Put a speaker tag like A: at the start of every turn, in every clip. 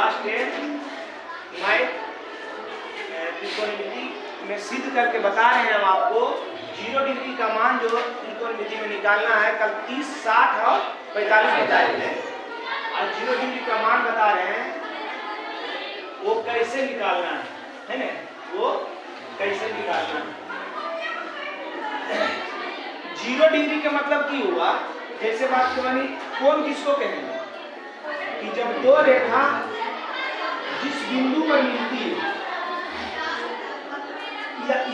A: Class 10 math त्रिकोणमिति में सिद्ध करके बता रहे हैं हम आपको 0 डिग्री का मान जो त्रिकोणमिति में निकालना है। कल 30, 60 और 45 बताए थे। आज 0 डिग्री का मान बता रहे हैं वो कैसे निकालना है ना, वो कैसे निकालना है। 0 डिग्री का मतलब की हुआ, जैसे बात करनी कौन किसको कहेंगे कि जब दो रेखा जिस बिंदु पर मिलती है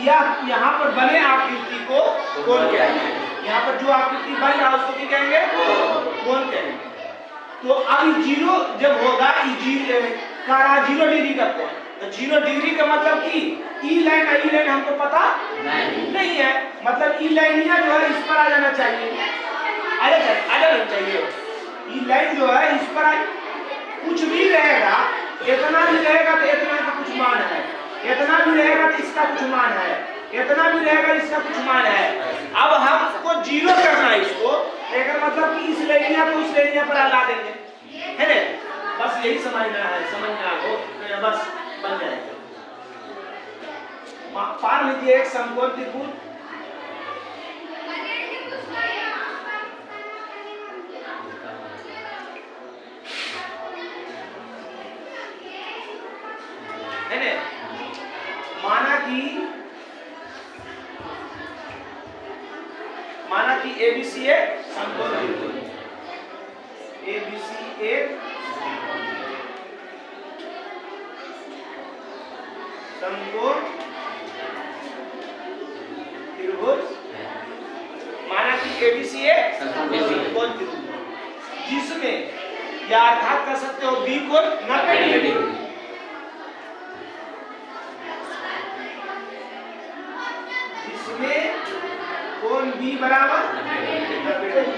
A: या यहाँ पर बने आकृति को कौन कहेंगे। यहाँ पर जो आकृति बन रहा है उसको क्या कहेंगे, कौन कहेंगे। तो अब 0 जब होगा 0 डिग्री करते हैं तो 0 डिग्री का मतलब कि ई लाइन हमको पता नहीं है, मतलब ई लाइनिया जो है इस पर आ जाना चाहिए, आ जाना चाहिए। ई लाइन जो है इस पर कुछ भी रहेगा, इतना भी रहेगा तो इतना का कुछ मान है, इतना भी रहेगा तो इसका कुछ मान है, इतना भी रहेगा इसका कुछ मान है। अब हमको 0 करना है इसको, लेकिन मतलब कि इस लाइनिया को उस लाइनिया पर ला देंगे, है ना। बस यही समझना है, समझना हो बस बन जाएगा। पार लीजिए एक समकोण त्रिभुज, है ना। माना कि ABC एक समकोण त्रिभुज, ABC एक समकोण त्रिभुज, माना कि ABC एक समकोण त्रिभुज जिसमें या अर्थात कर सकते हो B कोण 90 डिग्री, जिसमें कोण B बराबर 90 डिग्री।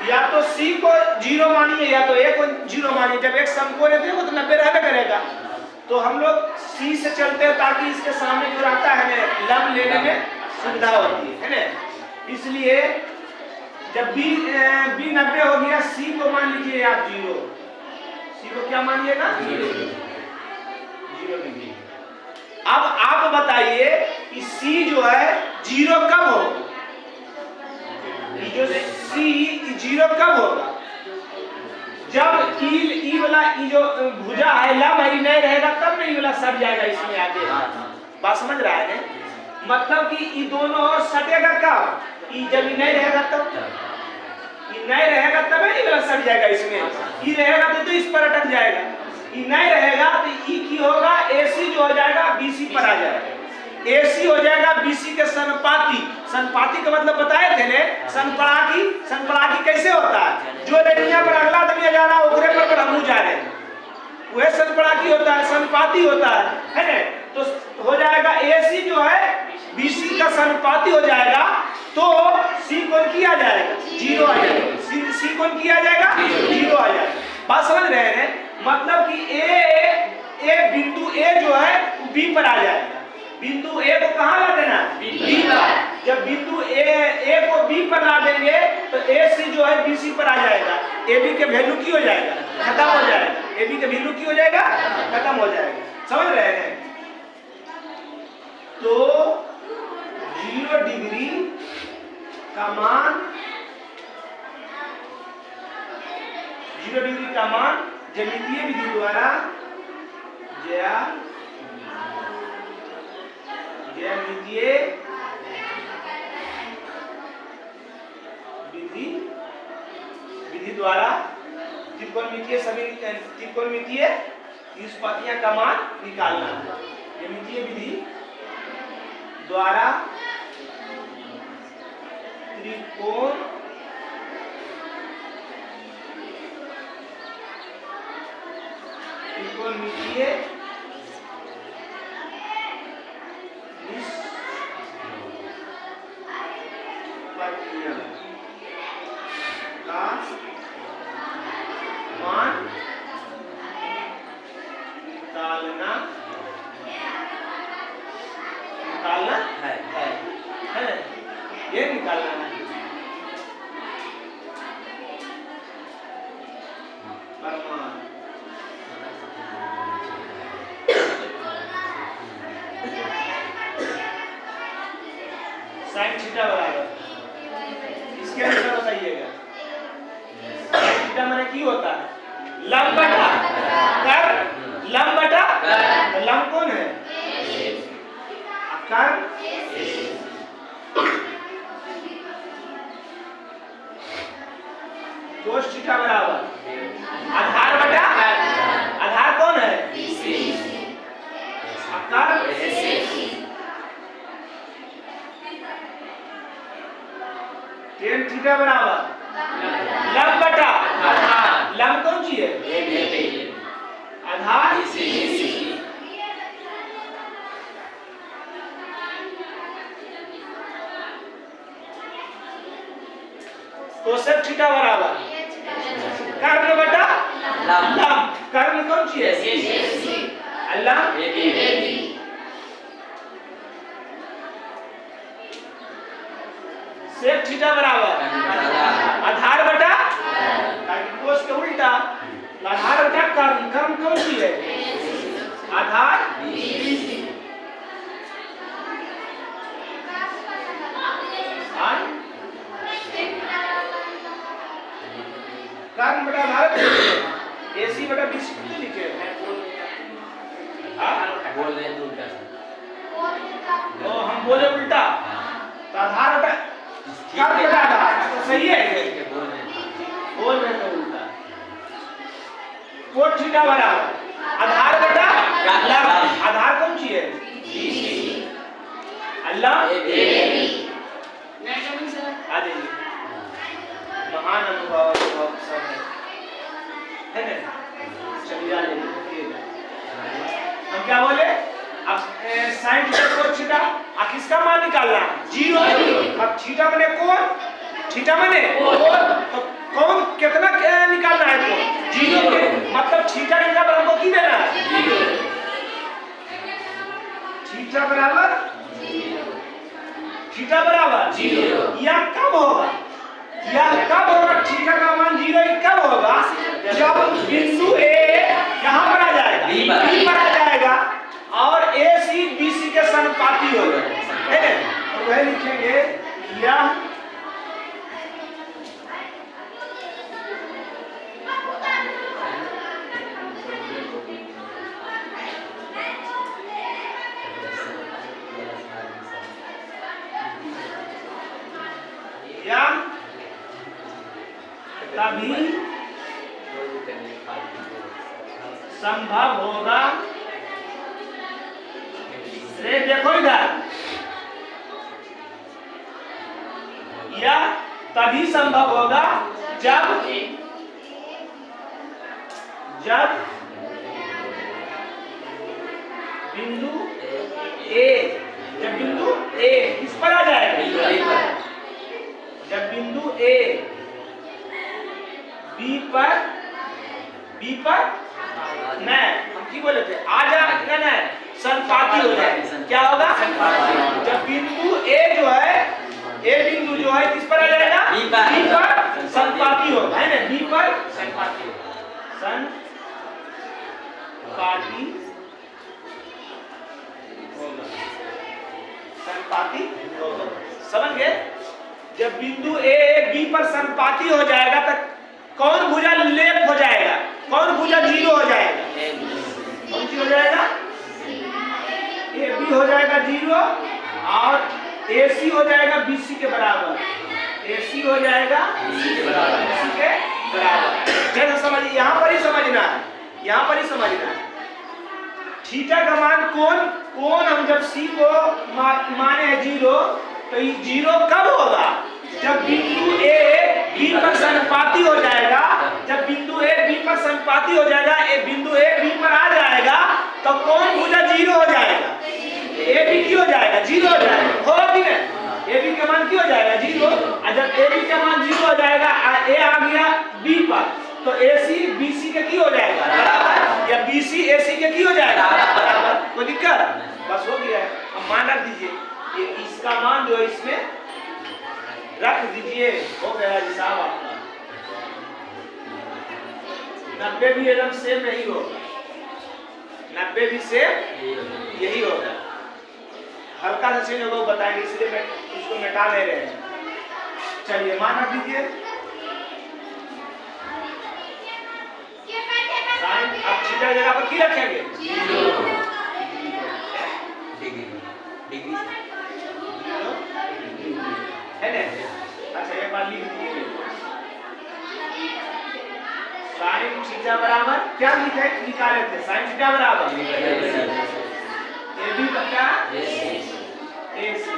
A: या तो C को 0 मानिए या तो A को 0 मानिए। जब एक समकोण है तो 90 रहना करेगा, तो हम लोग C से चलते हैं ताकि इसके सामने जो रहता है ना लंब लेने में सुविधा होती है ना। इसलिए जब B 90 हो गया, C को मान लीजिए आप 0, C को क्या मानिएगा 0 डिग्री। अब आप बताइए कि C जो है 0 कब होगा, जो C 0 कब होगा, जब ई वाला ई जो भुजा है लंब है नहीं रहेगा, तब नहीं वाला सट जाएगा इसमें आगे। बात समझ रहा है ना, मतलब कि ई दोनों और सटेगा कब, ई जब ई नहीं रहेगा तब, ई नहीं रहेगा तब नहीं वाला सट जाएगा इसमें। ई रहेगा तो इस पर अटक जाएगा, ई नहीं रहेगा तो ई की होगा AC जो हो जाएगा BC पर आ जाएगा, AC हो जाएगा BC के सनपाती। सनपाती का मतलब बताए थे ने, सनपरागी कैसे होता है, जो रेडिया पर अगला आदमी जा रहा है ओकरे पर हम जा रहे हैं, वह सनपरागी होता है, सनपाती होता है ना। तो हो जाएगा AC जो है BC का सनपाती हो जाएगा, तो C कोण किया जाएगा 0 आ जाएगा, C कोण किया जाएगा 0 आ जाएगा। बात समझ रहे हैं, मतलब कि A बिंदु A जो है B पर आ जाएगा। बिंदु A को कहाँ ला देना, B पर। जब बिंदु A को B पर ला देंगे तो AC जो है BC पर आ जाएगा, AB के वैल्यू की हो जाएगा खत्म हो जाएगा, AB के वैल्यू की हो जाएगा खत्म हो जाएगा। समझ रहे हैं। तो 0 डिग्री का मान, 0 डिग्री का मान ज्यामितीय विधि द्वारा ज्यामितीय विधि द्वारा त्रिकोणमितीय निष्पत्तियां का मान निकालना है। ज्यामितीय विधि द्वारा त्रिकोणमितीय निष्पत्तियां का मान निकालना है ये निकालना है। थीटा माने की होता है? लंब बटा कर, लंब बटा तो लंब कौन है? कर कोस थीटा बराबर आधार बटा आधार कौन है? कर टेन थीटा बराबर लंब बटा आधार, लंब कौन सी है? आधार कोसेक थीटा बराबर कर्ण बटा लंब, कर्ण कौन सी है? लंब सेक थीटा बराबर आधार बटा कोस के उल्टा आधार बटा कर्ण, कर्ण कौन सी है? आधार कर्ण बटा आधार AC बटा BC कितने लिखे हैं?
B: बोल रहे हैं उल्टा
A: तो हम बोले उल्टा तो आधार बटा कर्ण बटा आधार तो सही है, बोल रहे तो उल्टा। कोट थीटा बराबर आधार बटा लंब, आधार कौन सी है? लंब आ जाइए, महान अनुभव सब है ना? चलिए आ जाइए, हम क्या बोले? अब साइन थीटा कोस थीटा, अब किसका मान निकालना? जीरो। अब थीटा माने कौन? थीटा माने तो कौन कितना निकालना है? तो जीरो के मतलब थीटा के बराबर हमको की देना है? थीटा बराबर थीटा बराबर जीरो। या कब होगा? या कब होगा थीटा का मान जीरो? कब होगा? जब बिंदु ए यहाँ पर आ जाएगा, बी पर आ जाएगा और AC BC के समानुपाती हो जाएगा, है ना? तो वह लिखेंगे यह तभी संभव होगा। रे देखो इधर, यह तभी संभव होगा जब बिंदु ए किस पर आ जाएगा? जब बिंदु ए बी पर नहीं, हम की बोले थे आ जाएगा ना, संपाती हो जाएगा। क्या होगा? जब बिंदु ए जो है, ए बिंदु जो है किस पर आ जाएगा? बी पर संपाती होगा, है ना? बी पर संपाती होगा, संपाती होगा। समझ गए? जब बिंदु ए बी पर संपाती हो जाएगा तो कौन भुजा लेप हो जाएगा? कौन भुजा जीरो हो जाएगा? कौन सी हो जाएगा? ए बी हो जाएगा जीरो और AC हो जाएगा BC के बराबर, AC हो जाएगा BC के बराबर। जैसे समझिए, यहाँ पर ही समझना है, यहाँ पर ही समझना है। थीटा का मान कौन हम जब C को माने है जीरो, तो ये जीरो कब होगा? जब बिंदु A B पर समानुपाती हो जाएगा। जब बिंदु A B पर समानुपाती हो जाएगा, बिंदु A B पर आ जाएगा तो कौन भुजा जीरो हो जाएगा? A B की हो जाएगा? जीरो हो जाएगा, होगा कि नहीं? A B का मान की हो जाएगा? जीरो। और जब A B का मान जीरो हो जाएगा, A आ गया B पर, तो AC BC के की हो जाएगा? या BC AC के की हो जाएगा? कोई दिक्कत? बस हो गया है। अब मान रख दीजिए, ये इसका मान जो है इसमें रख दीजिए, हो गया जी साहब आपका। 90 भी एकदम सेम नहीं होगा, 90 भी सेम यही होगा, हल्का सा चेंज होगा वो बताएंगे, इसलिए मैं उसको मिटा ले रहे हैं। चलिए मान रख दीजिए, थीटा की जगह पर की रखेंगे है ना। अच्छा एक बार लिख दीजिए, साइन थीटा बराबर क्या लिखे निकाले थे, साइन थीटा बराबर ए बी बटा ए सी।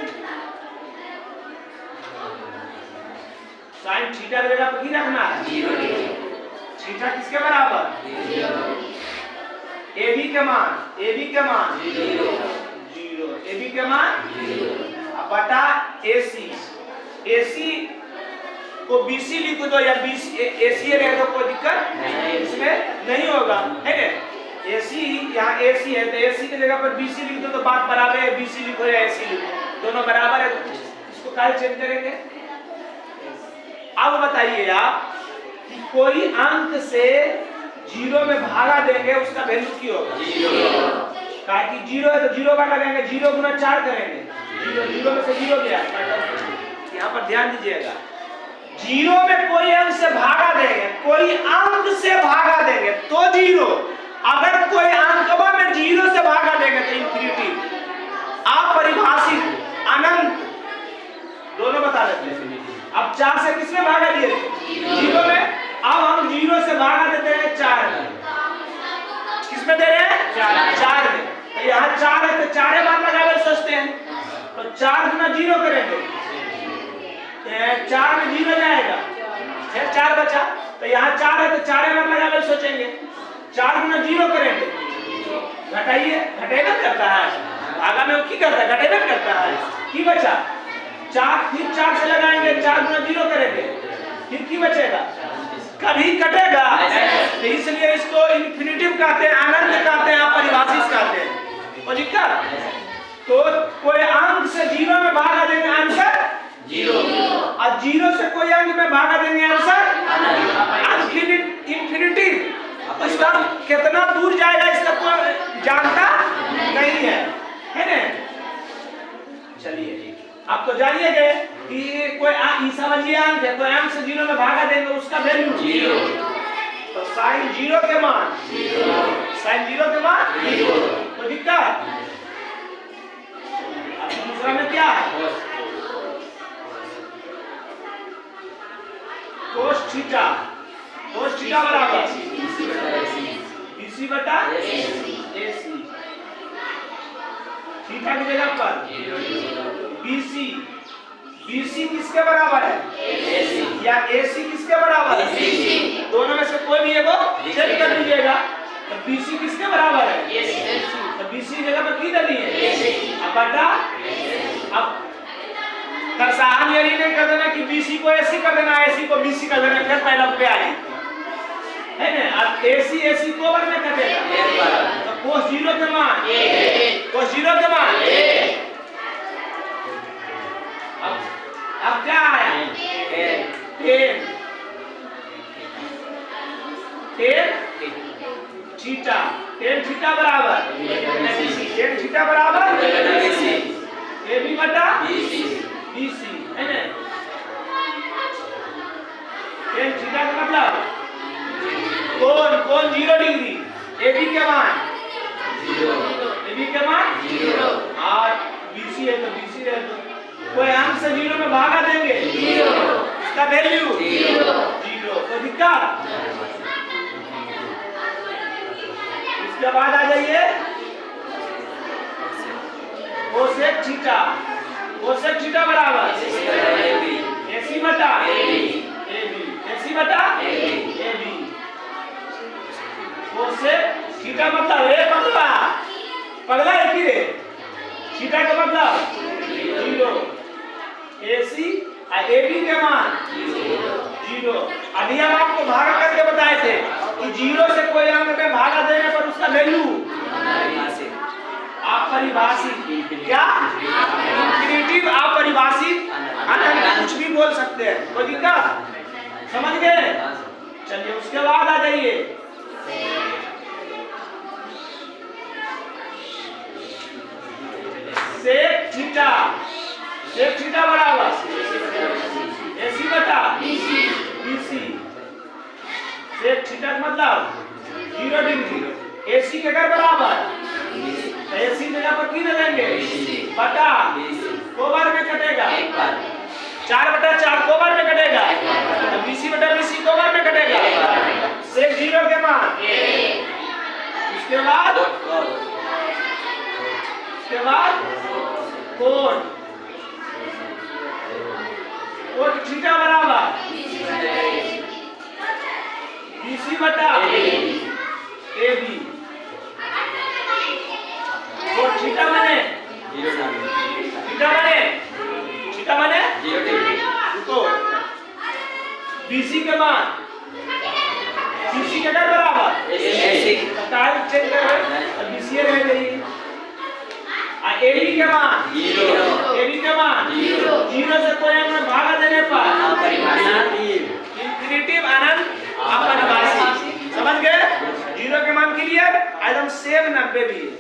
A: साइन थीटा की जगह पर की रखना है थीटा किसके बराबर, ए बी के मान 0, ए बी के मान 0 बटा ए सी को BC लिख दो या AC रहे तो कोई दिक्कत इसमें नहीं होगा, है ना। AC यहाँ AC है तो AC की जगह पर BC लिख दो तो बात बराबर है, BC लिखो या AC लिखो दोनों बराबर है, इसको काहे चेंज करेंगे। अब बताइए आप कि कोई अंक से 0 में भागा देंगे उसका वैल्यू क्या होगा, 0 कि 0 है तो 0 बार लगाएंगे, 0 गुना 4 करेंगे, 0 में से 0 गया। यहाँ पर ध्यान दीजिएगा, 0 में कोई अंक से भागा देंगे, कोई अंक से भागा देंगे तो 0, अगर कोई अंकवा में 0 से भागा देंगे तो इंफिनिटी, अपरिभाषित, अनंत, दोनों बता देते हैं। अब 4 से किसमें भागा दिए थे 0 में, अब हम 0 से भागा देते हैं 4 में, किसमें दे रहे हैं 4 में, तो यहाँ 4 है तो 4 बार लगावे सोचते हैं, तो 4 गुना 0 करेंगे, 4 में 0 जाएगा, फिर 4 बचा, तो यहाँ 4 है तो 4 बार लगावे सोचेंगे, 4 गुना 0 करेंगे, घटाइए घटेगा करता है, भागा में की करता है घटेगा करता है, की बचा 4, फिर 4 से लगाएंगे, 4 गुना 0 करेंगे, फिर की बचेगा, कभी कटेगा, तो इसलिए इसको इन्फिनिटिव कहते हैं, अनंत कहते हैं, अपरिभाषित कहते हैं। और दिक्कत तो कोई अंक से 0 में भागा देंगे आंसर 0, और 0 से कोई अंक में भागा देंगे आंसर इन्फिनिटिव। इसका कितना दूर जाएगा इसका कोई जानता नहीं है ना। चलिए आप तो जानिए गए कि कोई समझिए अंक है, कोई अंक से 0 में भागा देंगे उसका वैल्यू 0, तो साइन 0 के मान 0, तो दिक्कत। अब दूसरा में क्या है, कोस थीटा बराबर BC बटा AC, थीटा की जगह पर BC किसके बराबर है या AC किसके बराबर है, दोनों में से कोई भी एगो चेक कर लीजिएगा, तो BC किसके बराबर है, तो BC की जगह पर की देनी है अब बटा। अब तरसाहन यही नहीं कर देना कि BC को AC कर देना, AC को BC कर देना, फिर पहला पे आ जाए, है ना। अब AC को बार में कटेगा, तो कोस 0 के मान अब क्या आया 10 थीटा बराबर AB बटा BC, है ना। 10 थीटा का मतलब कौन 0 डिग्री, AB के मान 0 और BC है तो BC है, तो कोई अंक से 0 में भागा देंगे 0, इसका वैल्यू 0, तो दिक्कत। इसके बाद आ जाइए कोसेक थीटा बराबर AC बटा AB, कोसेक थीटा मतलब पगला एक ही रे, थीटा का मतलब 0, AC और AB के मान 0। अभी हम आपको भागा करके बताए थे कि 0 से कोई अंक में भागा देने पर उसका वैल्यू अपरिभाषित, क्या इन्फिनिटिव, अपरिभाषित, अनंत, कुछ भी बोल सकते हैं, कोई दिक्कत, समझ गए। चलिए उसके बाद आ जाइए सेक थीटा बराबर AC बटा BC, सेक थीटा का मतलब 0 डिग्री, AC के घर बराबर AC जगह पर की लेंगे बटा को बार में कटेगा 4/4 को बार में कटेगा तो BC/BC को बार में कटेगा सेक 0 के मान उसके बाद कोण थीटा बराबर BC/AB और थीटा माने तो BC के मान BC के घर बराबर टाइम चेंज कर BC रह गई AB के मान 0 से कोई में भागा देने पर इंफिनिटिव अनंत अपनवासी समझ गए 0 के मान क्लियर एकदम सेम 90 भी है।